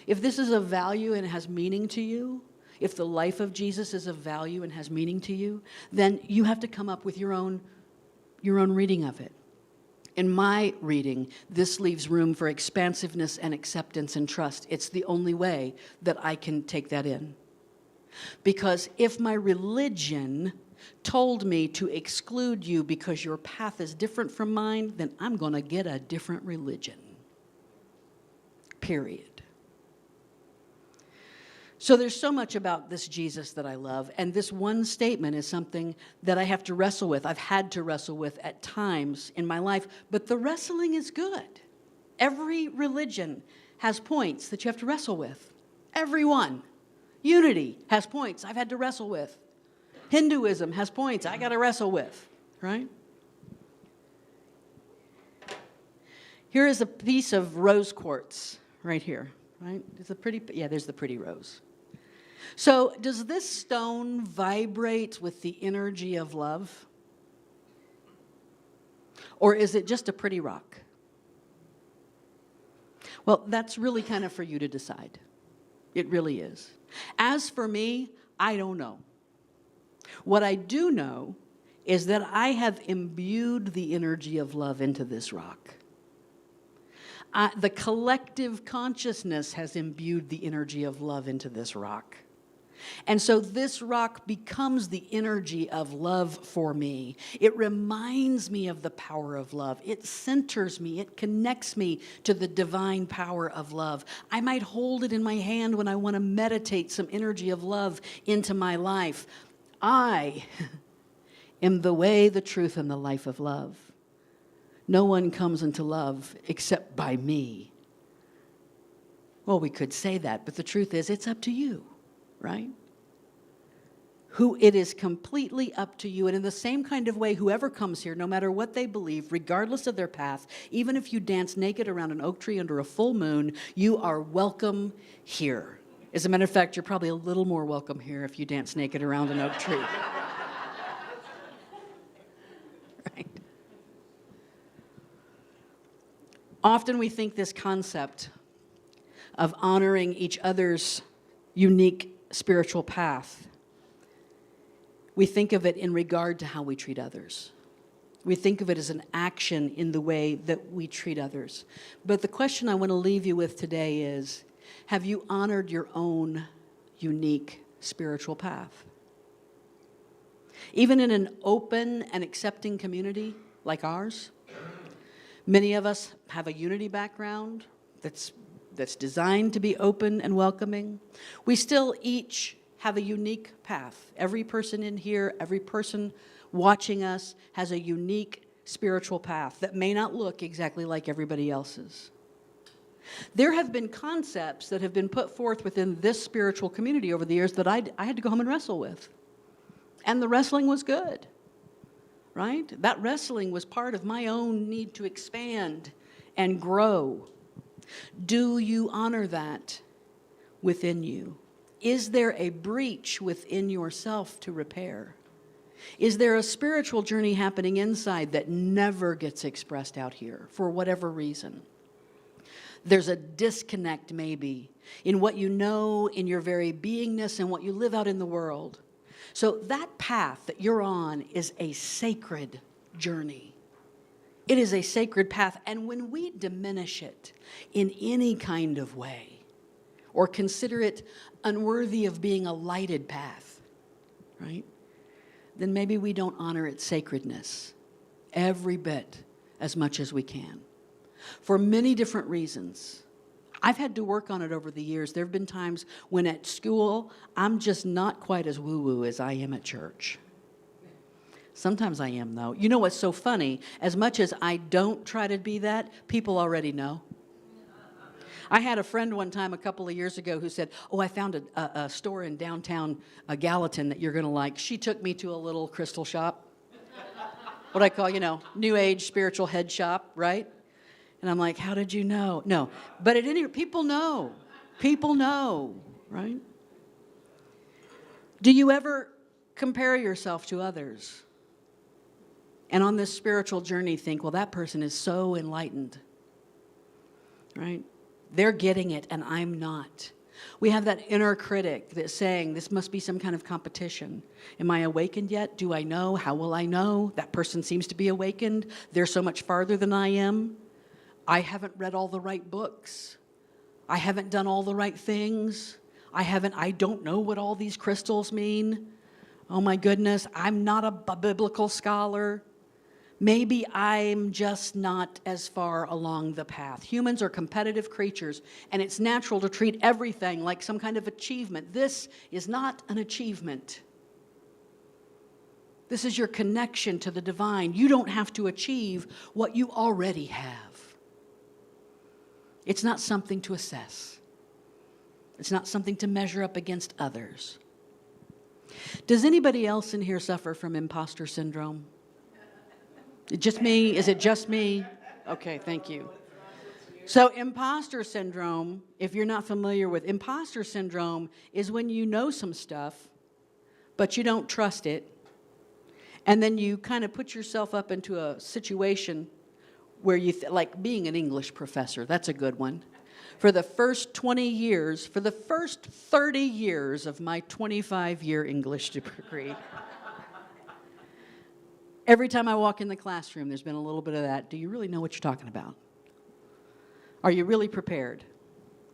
If this is of value and has meaning to you, if the life of Jesus is of value and has meaning to you, then you have to come up with your own reading of it. In my reading, this leaves room for expansiveness and acceptance and trust. It's the only way that I can take that in. Because if my religion told me to exclude you because your path is different from mine, then I'm going to get a different religion. Period. So there's so much about this Jesus that I love, and this one statement is something that I have to wrestle with. I've had to wrestle with at times in my life, but the wrestling is good. Every religion has points that you have to wrestle with. Every one. Unity has points I've had to wrestle with. Hinduism has points I got to wrestle with, right? Here is a piece of rose quartz right here, right? It's a pretty, there's the pretty rose. So does this stone vibrate with the energy of love? Or is it just a pretty rock? Well, that's really kind of for you to decide. It really is. As for me, I don't know. What I do know is that I have imbued the energy of love into this rock. The collective consciousness has imbued the energy of love into this rock. And so this rock becomes the energy of love for me. It reminds me of the power of love. It centers me. It connects me to the divine power of love. I might hold it in my hand when I want to meditate some energy of love into my life. I am the way, the truth, and the life of love. No one comes into love except by me. Well, we could say that, but the truth is it's up to you, right? It is completely up to you. And in the same kind of way, whoever comes here, no matter what they believe, regardless of their path, even if you dance naked around an oak tree under a full moon, you are welcome here. As a matter of fact, you're probably a little more welcome here if you dance naked around an oak tree. Right? Often we think this concept of honoring each other's unique spiritual path, we think of it in regard to how we treat others. We think of it as an action in the way that we treat others. But the question I want to leave you with today is, have you honored your own unique spiritual path? Even in an open and accepting community like ours, many of us have a unity background that's designed to be open and welcoming. We still each have a unique path. Every person in here, every person watching us has a unique spiritual path that may not look exactly like everybody else's. There have been concepts that have been put forth within this spiritual community over the years that I had to go home and wrestle with. And the wrestling was good, right? That wrestling was part of my own need to expand and grow. Do you honor that within you? Is there a breach within yourself to repair? Is there a spiritual journey happening inside that never gets expressed out here for whatever reason? There's a disconnect maybe in what you know, in your very beingness, and what you live out in the world. So that path that you're on is a sacred journey. It is a sacred path, and when we diminish it in any kind of way, or consider it unworthy of being a lighted path, right? Then maybe we don't honor its sacredness every bit as much as we can. For many different reasons. I've had to work on it over the years. There have been times when at school, I'm just not quite as woo-woo as I am at church. Sometimes I am, though. You know what's so funny? As much as I don't try to be that, people already know. I had a friend one time a couple of years ago who said, oh, I found a store in downtown Gallatin that you're going to like. She took me to a little crystal shop. What I call, new age spiritual head shop, right? And I'm like, how did you know? No. But at any rate, people know. People know, right? Do you ever compare yourself to others? And on this spiritual journey think, well, that person is so enlightened, right? They're getting it and I'm not. We have that inner critic that's saying this must be some kind of competition. Am I awakened yet? Do I know? How will I know? That person seems to be awakened. They're so much farther than I am. I haven't read all the right books. I haven't done all the right things. I don't know what all these crystals mean. Oh my goodness, I'm not a biblical scholar. Maybe I'm just not as far along the path. Humans are competitive creatures, and it's natural to treat everything like some kind of achievement. This is not an achievement. This is your connection to the divine. You don't have to achieve what you already have. It's not something to assess. It's not something to measure up against others. Does anybody else in here suffer from imposter syndrome? Just me? Is it just me? Okay, thank you. So imposter syndrome, if you're not familiar with imposter syndrome, is when you know some stuff, but you don't trust it, and then you kind of put yourself up into a situation where you, like being an English professor, that's a good one. For the first 20 years, for the first 30 years of my 25-year English degree, every time I walk in the classroom, there's been a little bit of that. Do you really know what you're talking about? Are you really prepared?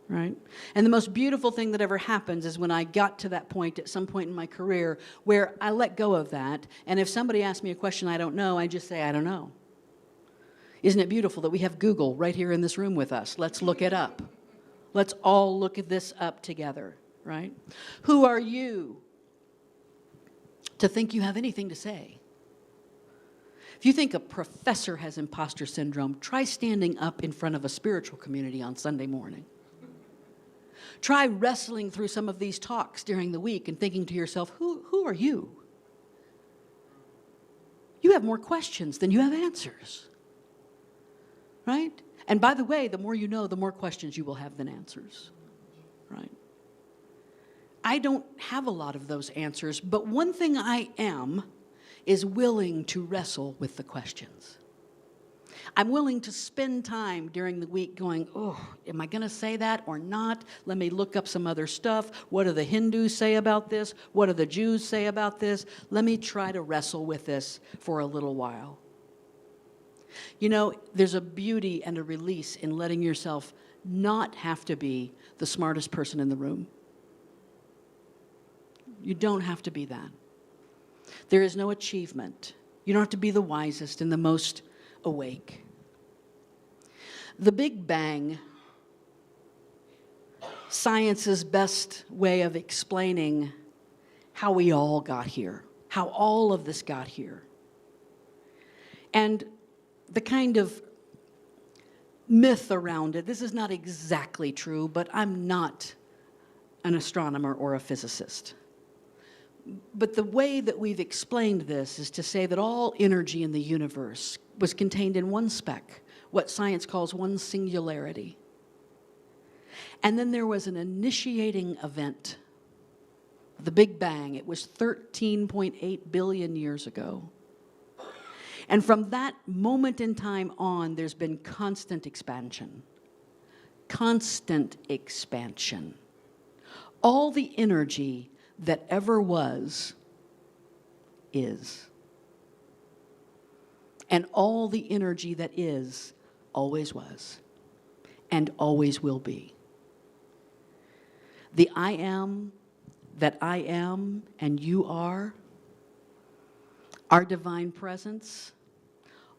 Right? And the most beautiful thing that ever happens is when I got to that point at some point in my career where I let go of that, and if somebody asks me a question I don't know, I just say, I don't know. Isn't it beautiful that we have Google right here in this room with us? Let's look it up. Let's all look at this up together, right? Who are you to think you have anything to say? If you think a professor has imposter syndrome, try standing up in front of a spiritual community on Sunday morning. Try wrestling through some of these talks during the week and thinking to yourself, who are you? You have more questions than you have answers. Right? And by the way, the more you know, the more questions you will have than answers. Right? I don't have a lot of those answers, but one thing I am is willing to wrestle with the questions. I'm willing to spend time during the week going, oh, am I going to say that or not? Let me look up some other stuff. What do the Hindus say about this? What do the Jews say about this? Let me try to wrestle with this for a little while. You know, there's a beauty and a release in letting yourself not have to be the smartest person in the room. You don't have to be that. There is no achievement. You don't have to be the wisest and the most awake. The Big Bang, science's best way of explaining how we all got here, how all of this got here. And the kind of myth around it, this is not exactly true, but I'm not an astronomer or a physicist. But the way that we've explained this is to say that all energy in the universe was contained in one speck, what science calls one singularity. And then there was an initiating event, the Big Bang. It was 13.8 billion years ago. And from that moment in time on, there's been constant expansion. Constant expansion. All the energy that ever was, is. And all the energy that is, always was, and always will be. The I am, that I am, and you are, our divine presence,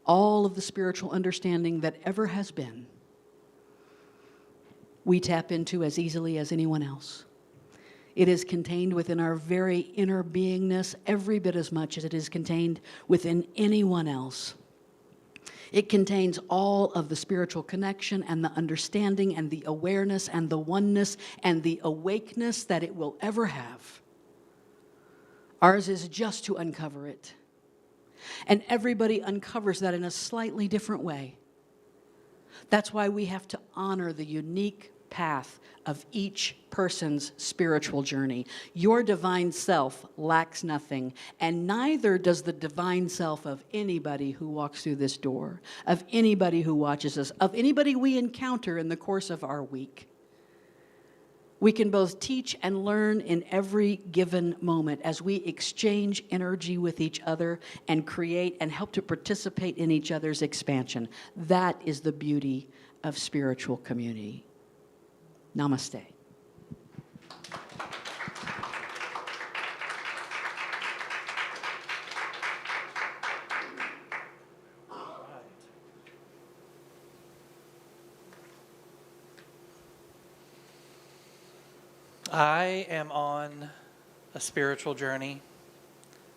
all of the spiritual understanding that ever has been, we tap into as easily as anyone else. It is contained within our very inner beingness every bit as much as it is contained within anyone else. It contains all of the spiritual connection and the understanding and the awareness and the oneness and the awakeness that it will ever have. Ours is just to uncover it. And everybody uncovers that in a slightly different way. That's why we have to honor the unique path of each person's spiritual journey. Your divine self lacks nothing, and neither does the divine self of anybody who walks through this door, of anybody who watches us, of anybody we encounter in the course of our week. We can both teach and learn in every given moment as we exchange energy with each other and create and help to participate in each other's expansion. That is the beauty of spiritual community. Namaste.
I am on a spiritual journey.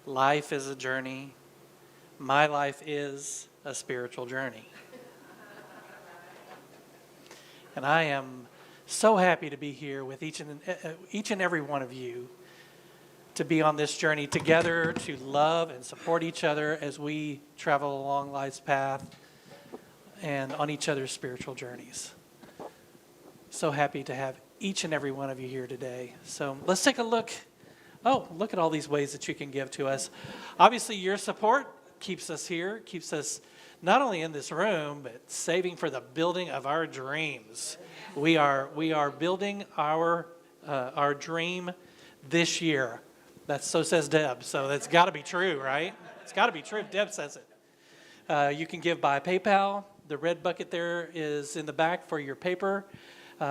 Life is a journey. My life is a spiritual journey. And I am so happy to be here with each and every one of you, to be on this journey together, to love and support each other as we travel along life's path and on each other's spiritual journeys. So happy to have each and every one of you here today. So let's take a look. Oh, look at all these ways that you can give to us. Obviously, your support keeps us here, keeps us not only in this room, but saving for the building of our dreams. We are building our dream this year. So says Deb. So that's got to be true, right? It's got to be true if Deb says it. You can give by PayPal. The red bucket there is in the back for your paper.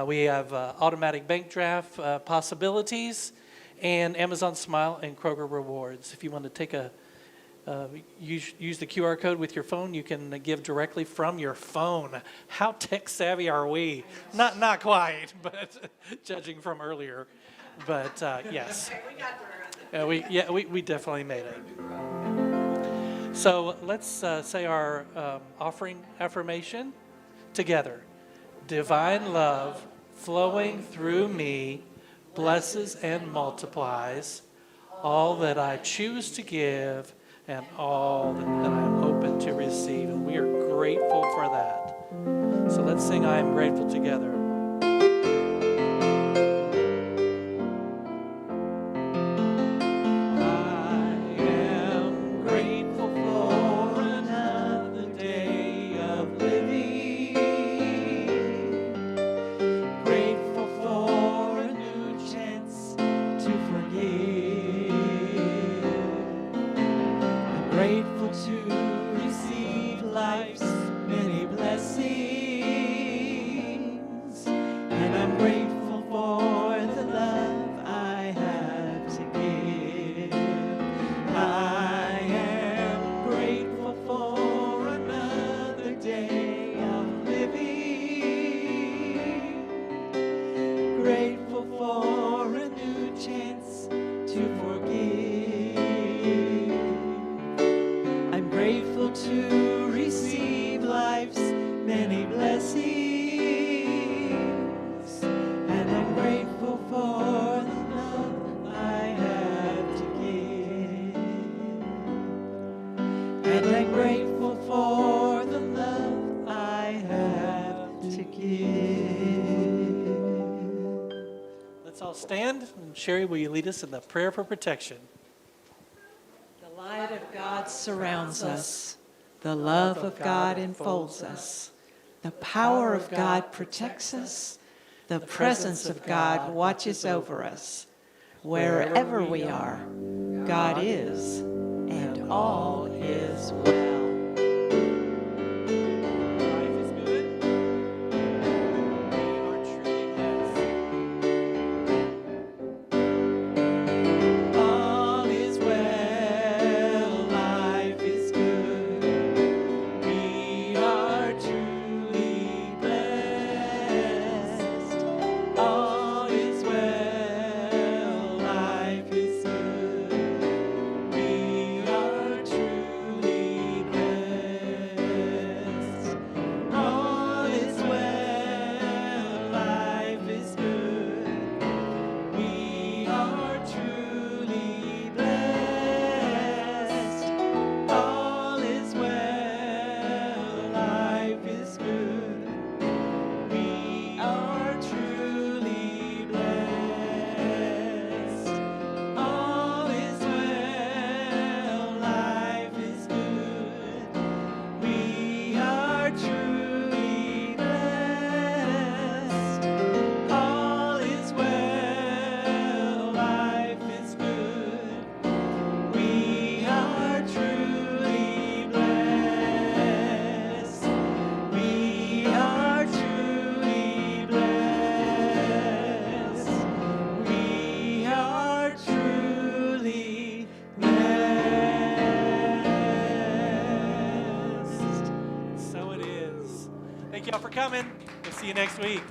We have automatic bank draft possibilities, and Amazon Smile and Kroger Rewards. If you want to take use the QR code with your phone, you can give directly from your phone. How tech savvy are we? Not quite, but judging from earlier. But yes, we definitely made it. So let's say our offering affirmation together. Divine love flowing through me blesses and multiplies all that I choose to give and all that I'm open to receive. And we are grateful for that. So let's sing I Am Grateful together.
to give.
Let's all stand. And Sherry, will you lead us in the prayer for protection?
The light of God surrounds us. The love of God enfolds us. The power of God protects us. The presence of God watches over us. Wherever we are, God is, and all is well.
Life is good. We are truly blessed. All is well. Life is good. We are truly blessed. All is well. Life is good. We are truly blessed. All is well. Life is good. We are truly blessed. All is well. Life is good. We are truly blessed. All is well. Life is good. We are truly blessed. All is well. Life is good. We are truly blessed. We are truly blessed. We are truly blessed. So it is. Thank y'all for coming. We'll see you next week.